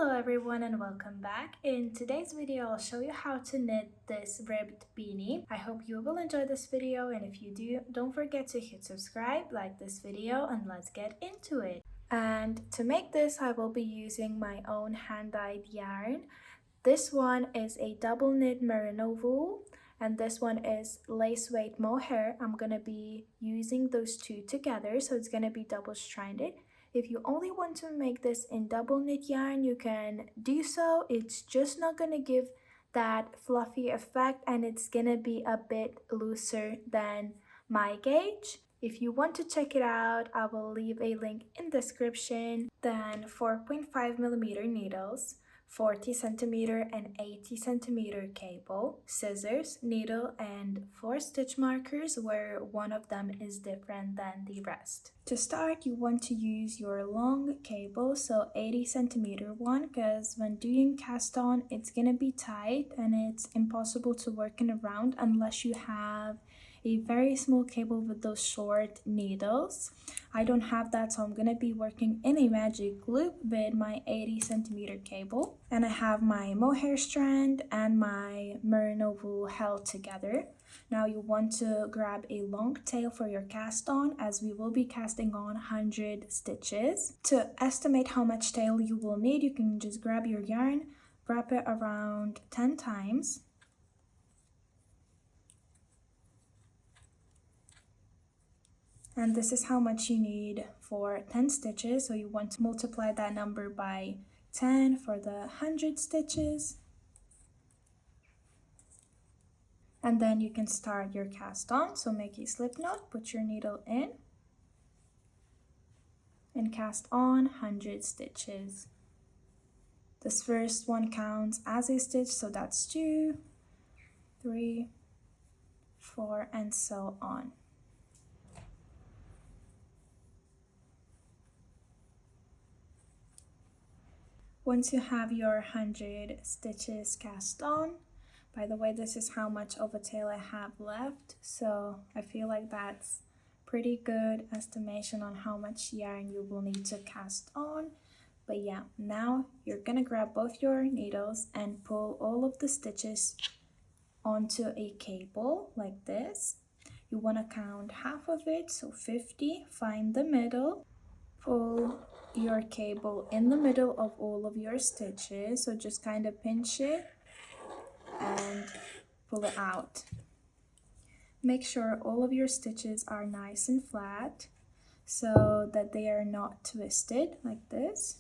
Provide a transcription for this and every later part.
Hello everyone and welcome back. In today's video, I'll show you how to knit this ribbed beanie. I hope you will enjoy this video, and if you do, don't forget to hit subscribe, like this video, and let's get into it. And to make this, I will be using my own hand-dyed yarn. This one is a double knit merino wool, and this one is lace weight mohair. I'm gonna be using those two together, so it's gonna be double stranded. If you only want to make this in double knit yarn, you can do so. It's just not gonna give that fluffy effect, and it's gonna be a bit looser than my gauge. If you want to check it out, I will leave a link in the description. Then 4.5mm needles, 40 centimeter and 80 centimeter cable, scissors, needle, and 4 stitch markers where one of them is different than the rest. To start, you want to use your long cable, so 80 centimeter one, because when doing cast on, it's gonna be tight and it's impossible to work in around unless you have a very small cable with those short needles. I don't have that, so I'm gonna be working in a magic loop with my 80 centimeter cable, and I have my mohair strand and my merino wool held together. Now you want to grab a long tail for your cast on, as we will be casting on 100 stitches. To estimate how much tail you will need, you can just grab your yarn, wrap it around 10 times. And this is how much you need for 10 stitches. So you want to multiply that number by 10 for the 100 stitches. And then you can start your cast on. So make a slip knot, put your needle in, and cast on 100 stitches. This first one counts as a stitch, so that's 2, 3, 4, and so on. Once you have your 100 stitches cast on, by the way, this is how much of a tail I have left, so I feel like that's pretty good estimation on how much yarn you will need to cast on. But yeah, now you're gonna grab both your needles and pull all of the stitches onto a cable like this. You want to count half of it, so 50, find the middle, pull your cable in the middle of all of your stitches, so just kind of pinch it and pull it out. Make sure all of your stitches are nice and flat so that they are not twisted like this,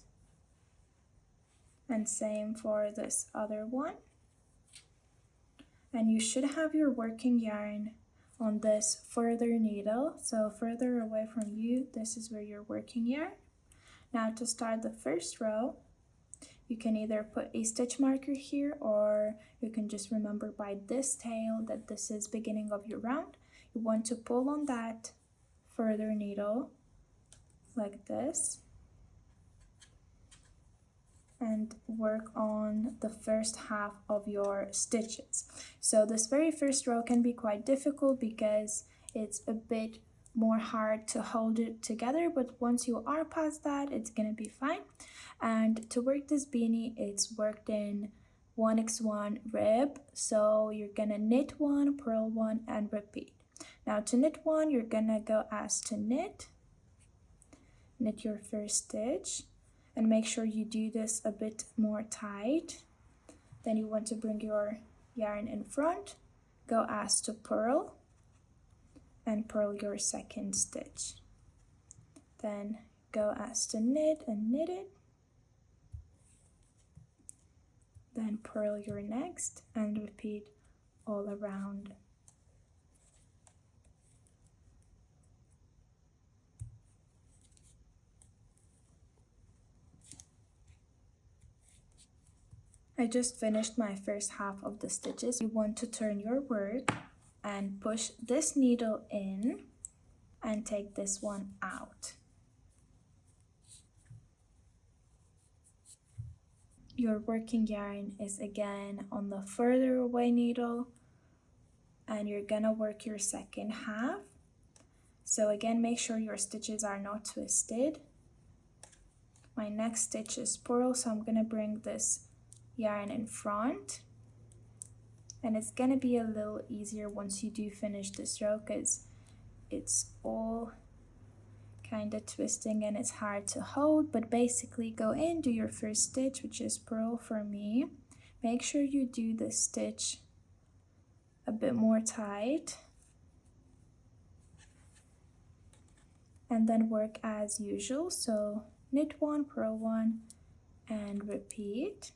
and same for this other one. And you should have your working yarn on this further needle, so further away from you, this is where your working yarn. Now to start the first row, you can either put a stitch marker here, or you can just remember by this tail that this is beginning of your round. You want to pull on that further needle like this and work on the first half of your stitches. So this very first row can be quite difficult because it's a bit more hard to hold it together, but once you are past that, it's gonna be fine. And to work this beanie, it's worked in 1x1 rib, so you're gonna knit one, purl one, and repeat. Now to knit one, you're gonna go as to knit your first stitch, and make sure you do this a bit more tight. Then you want to bring your yarn in front, go as to purl, and purl your second stitch. Then go as to knit and knit it. Then purl your next and repeat all around. I just finished my first half of the stitches. You want to turn your work and push this needle in and take this one out. Your working yarn is again on the further away needle, and you're gonna work your second half. So again, make sure your stitches are not twisted. My next stitch is purl, so I'm gonna bring this yarn in front, and it's gonna be a little easier once you do finish this row because it's all kind of twisting and it's hard to hold. But basically go in, do your first stitch, which is purl for me. Make sure you do this stitch a bit more tight, and then work as usual. So knit one, purl one, and repeat.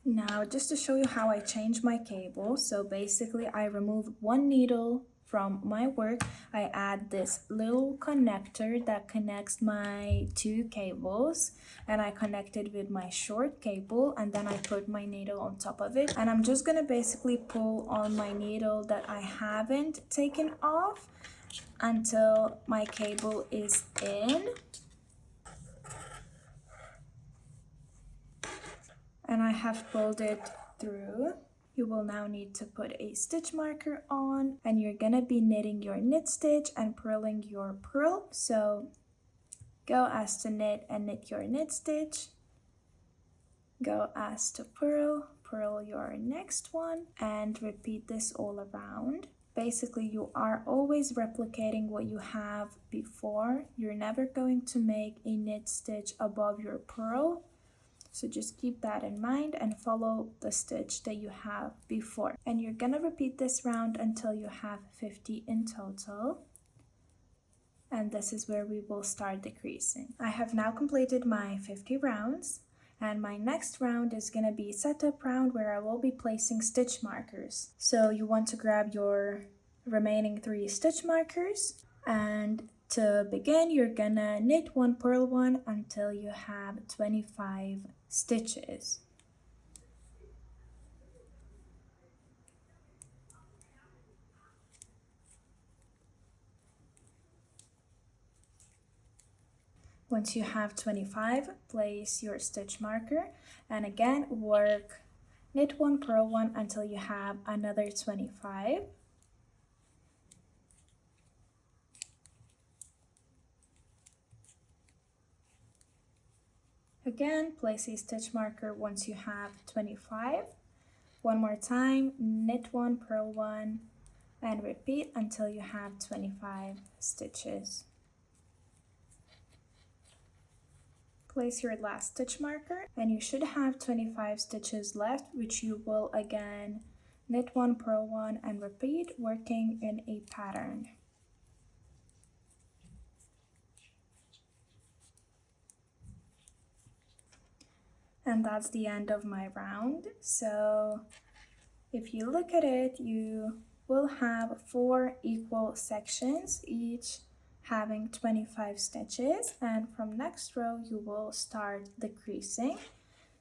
Now, just to show you how I change my cable, so basically I remove one needle from my work. I add this little connector that connects my two cables, and I connect it with my short cable, and then I put my needle on top of it, and I'm just gonna basically pull on my needle that I haven't taken off until my cable is in. And I have pulled it through. You will now need to put a stitch marker on, and you're gonna be knitting your knit stitch and purling your purl. So go as to knit and knit your knit stitch, go as to purl, purl your next one, and repeat this all around. Basically, you are always replicating what you have before. You're never going to make a knit stitch above your purl. So just keep that in mind and follow the stitch that you have before. And you're gonna repeat this round until you have 50 in total. And this is where we will start decreasing. I have now completed my 50 rounds, and my next round is gonna be setup round where I will be placing stitch markers. So you want to grab your remaining 3 stitch markers, and to begin, you're gonna knit one, purl one until you have 25 stitches. Once you have 25, place your stitch marker, and again work knit one, purl one until you have another 25. Again, place a stitch marker once you have 25. One more time, knit one, purl one, and repeat until you have 25 stitches. Place your last stitch marker, and you should have 25 stitches left, which you will again knit one, purl one, and repeat, working in a pattern. And that's the end of my round. So if you look at it, you will have 4 equal sections, each having 25 stitches, and from next row you will start decreasing.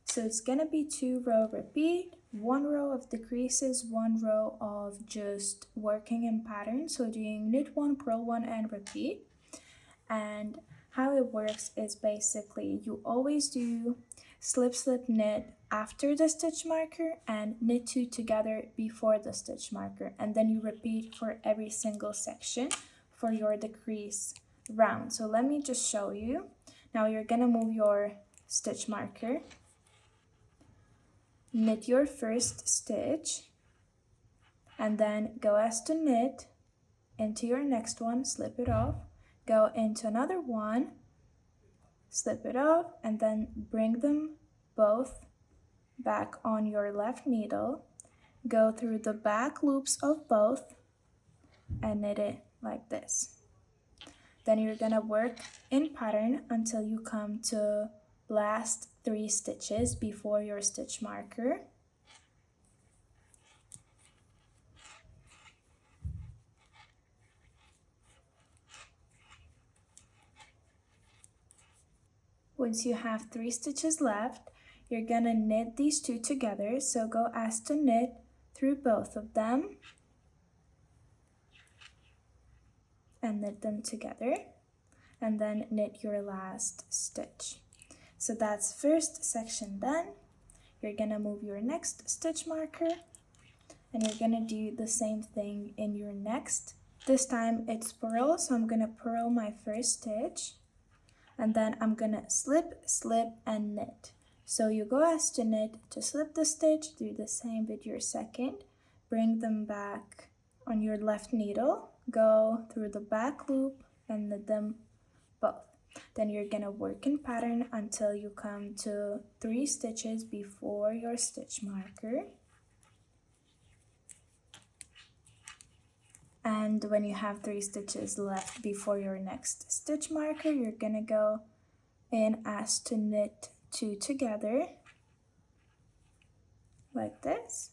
So it's gonna be 2 row repeat, 1 row of decreases, 1 row of just working in pattern, so doing knit one, purl one, and repeat. And how it works is basically you always do slip, slip, knit after the stitch marker and knit 2 together before the stitch marker, and then you repeat for every single section for your decrease round. So let me just show you. Now you're gonna move your stitch marker, knit your first stitch, and then go as to knit into your next one, slip it off, go into another one, slip it off, and then bring them both back on your left needle, go through the back loops of both and knit it like this. Then you're gonna work in pattern until you come to last 3 stitches before your stitch marker. Once you have 3 stitches left, you're gonna knit these 2 together, so go as to knit through both of them, and knit them together, and then knit your last stitch. So that's first section done. You're gonna move your next stitch marker, and you're gonna do the same thing in your next. This time it's purl, so I'm gonna purl my first stitch, and then I'm gonna slip, slip, and knit. So you go as to knit to slip the stitch, do the same with your second, bring them back on your left needle, go through the back loop and knit them both. Then you're gonna work in pattern until you come to 3 stitches before your stitch marker. And when you have 3 stitches left before your next stitch marker, you're gonna go in as to knit 2 together like this,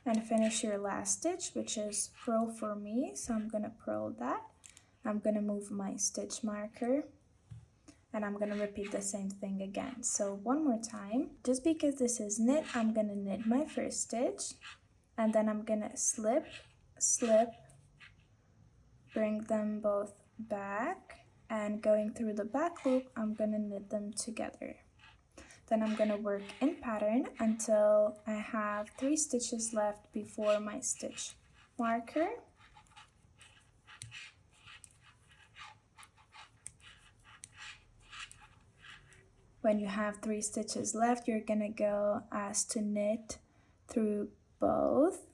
and finish your last stitch, which is purl for me, so I'm gonna purl that. I'm gonna move my stitch marker, and I'm gonna repeat the same thing again. So one more time, just because this is knit, I'm gonna knit my first stitch, and then I'm gonna slip, slip, bring them both back, and going through the back loop, I'm gonna knit them together. Then I'm gonna work in pattern until I have 3 stitches left before my stitch marker. When you have 3 stitches left, you're gonna go as to knit through both,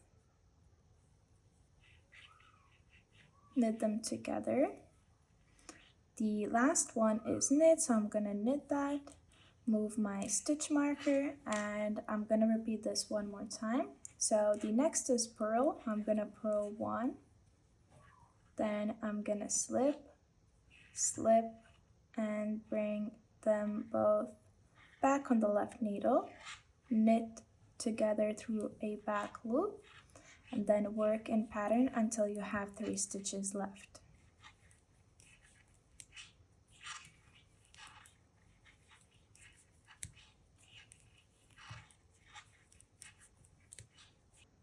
knit them together. The last one is knit, so I'm gonna knit that, move my stitch marker, and I'm gonna repeat this one more time. So the next is purl. I'm gonna purl 1, then I'm gonna slip, slip, and bring them both back on the left needle, knit together through a back loop, and then work in pattern until you have 3 stitches left.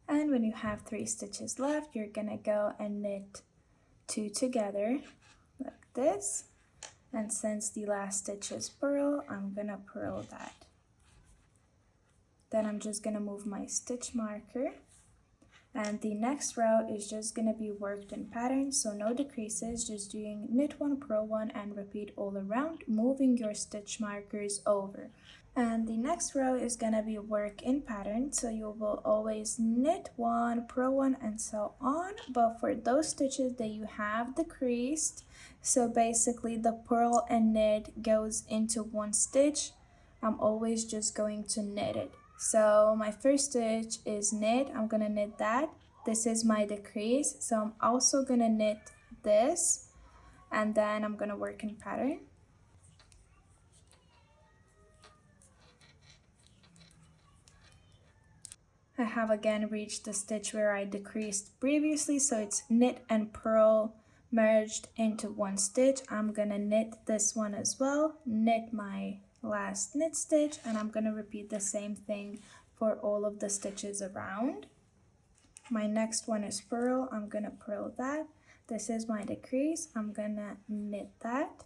And when you have 3 stitches left, you're gonna go and knit 2 together like this. And since the last stitch is purl, I'm gonna purl that. Then I'm just gonna move my stitch marker, and the next row is just gonna be worked in pattern, so no decreases, just doing knit 1, purl 1, and repeat all around, moving your stitch markers over. And the next row is gonna be work in pattern, so you will always knit 1, purl 1, and so on. But for those stitches that you have decreased, so basically the purl and knit goes into one stitch, I'm always just going to knit it. So my first stitch is knit, I'm gonna knit that. This is my decrease, so I'm also gonna knit this, and then I'm gonna work in pattern. I have again reached the stitch where I decreased previously, so it's knit and purl merged into one stitch. I'm gonna knit this one as well, knit my last knit stitch, and I'm gonna repeat the same thing for all of the stitches around. My next one is purl, I'm gonna purl that. This is my decrease, I'm gonna knit that.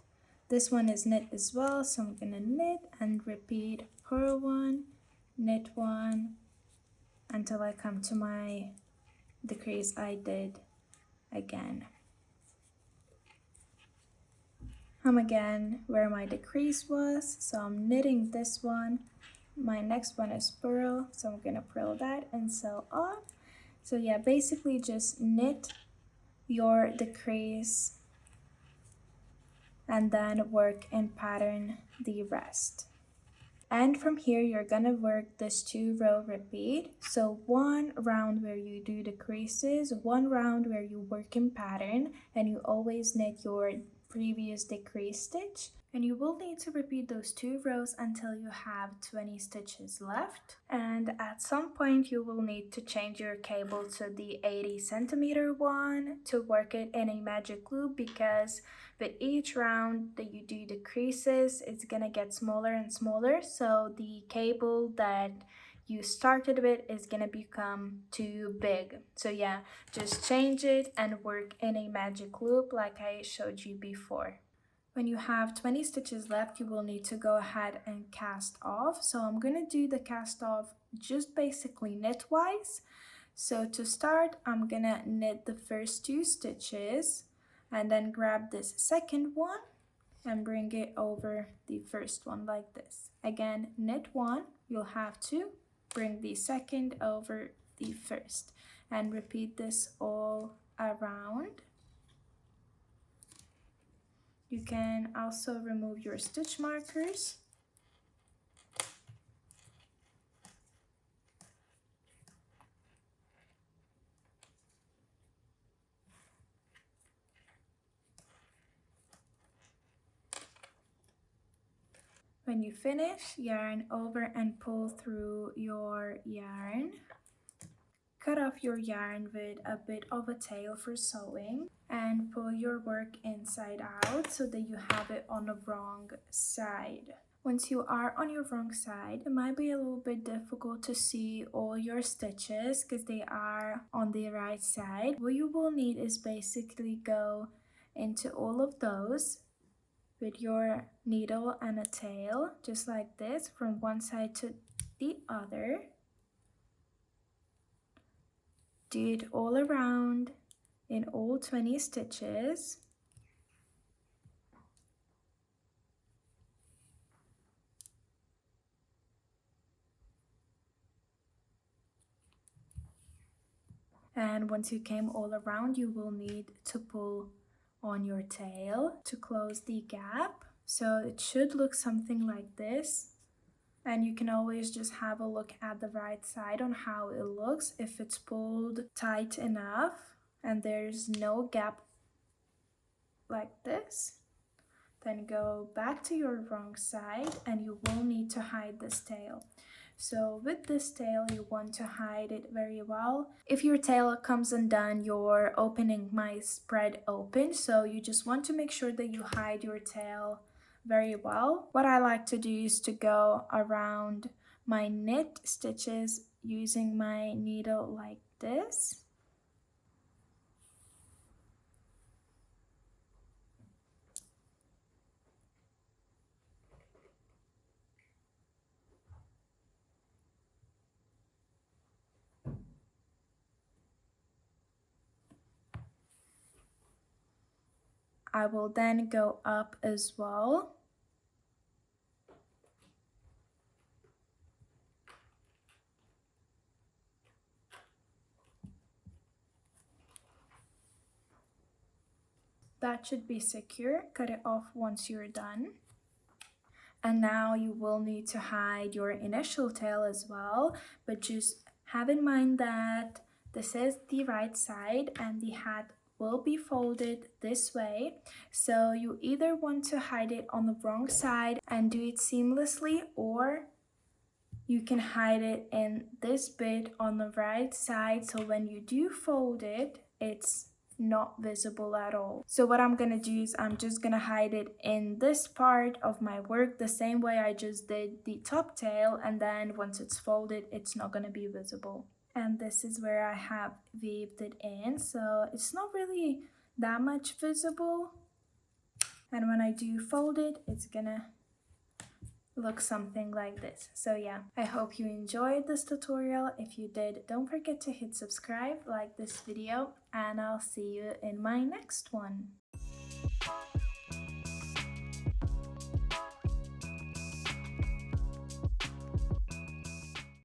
This one is knit as well, so I'm gonna knit and repeat purl 1, knit 1, until I come to my decrease I did again. I'm again where my decrease was, so I'm knitting this one. My next one is purl, so I'm gonna purl that, and so on. So yeah, basically just knit your decrease and then work in pattern the rest. And from here, you're gonna work this 2-row repeat. So 1 round where you do decreases, 1 round where you work in pattern, and you always knit your previous decrease stitch. And you will need to repeat those 2 rows until you have 20 stitches left. And at some point, you will need to change your cable to the 80 centimeter one to work it in a magic loop, because with each round that you do decreases, it's gonna get smaller and smaller. So the cable that you started with is gonna become too big. So yeah, just change it and work in a magic loop like I showed you before. When you have 20 stitches left, you will need to go ahead and cast off. So I'm gonna do the cast off just basically knitwise. So to start, I'm gonna knit the first 2 stitches and then grab this second one and bring it over the first one like this. Again, knit 1, you'll have to bring the second over the first and repeat this all around. You can also remove your stitch markers. When you finish, yarn over and pull through your yarn. Cut off your yarn with a bit of a tail for sewing and pull your work inside out so that you have it on the wrong side. Once you are on your wrong side, it might be a little bit difficult to see all your stitches because they are on the right side. What you will need is basically go into all of those with your needle and a tail, just like this, from one side to the other. Do it all around in all 20 stitches. And once you came all around, you will need to pull on your tail to close the gap. So it should look something like this. And you can always just have a look at the right side on how it looks. If it's pulled tight enough and there's no gap like this, then go back to your wrong side and you will need to hide this tail. So with this tail, you want to hide it very well. If your tail comes undone, your opening might spread open. So you just want to make sure that you hide your tail very well. What I like to do is to go around my knit stitches using my needle like this. I will then go up as well. That should be secure. Cut it off once you're done. And now you will need to hide your initial tail as well, but just have in mind that this is the right side and the hat will be folded this way. So you either want to hide it on the wrong side and do it seamlessly, or you can hide it in this bit on the right side, so when you do fold it, it's not visible at all. So what I'm gonna do is I'm just gonna hide it in this part of my work the same way I just did the top tail, and then once it's folded, it's not gonna be visible. And this is where I have weaved it in, so it's not really that much visible. And when I do fold it, it's gonna look something like this. So yeah, I hope you enjoyed this tutorial. If you did, don't forget to hit subscribe, like this video, and I'll see you in my next one.